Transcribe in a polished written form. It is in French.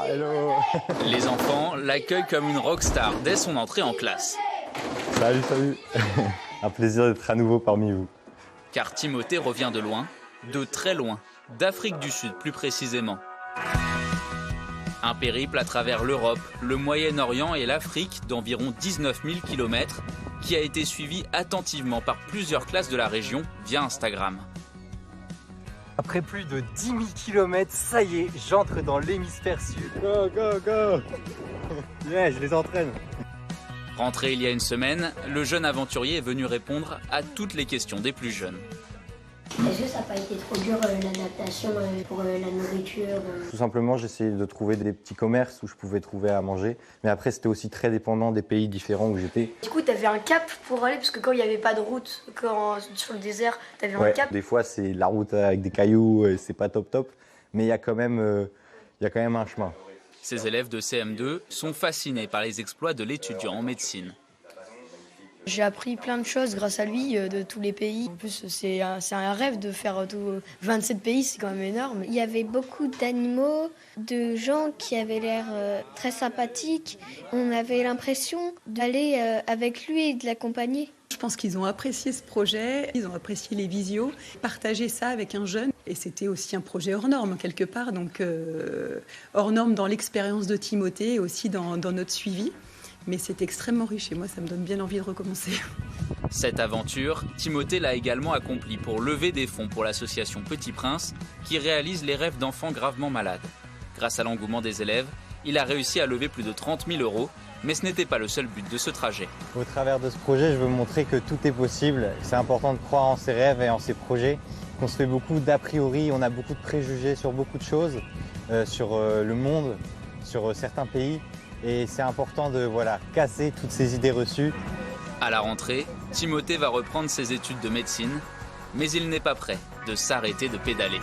Hello. Les enfants l'accueillent comme une rockstar dès son entrée en classe. Salut. Un plaisir d'être à nouveau parmi vous. Car Timothée revient de loin, de très loin, d'Afrique du Sud plus précisément. Un périple à travers l'Europe, le Moyen-Orient et l'Afrique d'environ 19 000 km qui a été suivi attentivement par plusieurs classes de la région via Instagram. Après plus de 10 000 km, ça y est, j'entre dans l'hémisphère sud. Go. Yeah, je les entraîne. Rentré il y a une semaine, le jeune aventurier est venu répondre à toutes les questions des plus jeunes. Est-ce que ça n'a pas été trop dur l'adaptation pour la nourriture Tout simplement, j'essayais de trouver des petits commerces où je pouvais trouver à manger. Mais après, c'était aussi très dépendant des pays différents où j'étais. Du coup, tu avais un cap pour aller, parce que quand il n'y avait pas de route, sur le désert, tu avais un cap. Des fois, c'est la route avec des cailloux, c'est pas top. Mais il y a quand même un chemin. Ces élèves de CM2 sont fascinés par les exploits de l'étudiant en médecine. J'ai appris plein de choses grâce à lui, de tous les pays. En plus, c'est un rêve de faire 27 pays, c'est quand même énorme. Il y avait beaucoup d'animaux, de gens qui avaient l'air très sympathiques. On avait l'impression d'aller avec lui et de l'accompagner. Je pense qu'ils ont apprécié ce projet, ils ont apprécié les visios, partager ça avec un jeune. Et c'était aussi un projet hors norme, quelque part, donc hors norme dans l'expérience de Timothée et aussi dans notre suivi. Mais c'est extrêmement riche et moi, ça me donne bien envie de recommencer. Cette aventure, Timothée l'a également accomplie pour lever des fonds pour l'association Petit Prince, qui réalise les rêves d'enfants gravement malades. Grâce à l'engouement des élèves, il a réussi à lever plus de 30 000 €, mais ce n'était pas le seul but de ce trajet. Au travers de ce projet, je veux montrer que tout est possible. C'est important de croire en ses rêves et en ses projets. On se fait beaucoup d'a priori, on a beaucoup de préjugés sur beaucoup de choses, sur le monde, sur certains pays. Et c'est important de casser toutes ces idées reçues. À la rentrée, Timothée va reprendre ses études de médecine, mais il n'est pas prêt de s'arrêter de pédaler.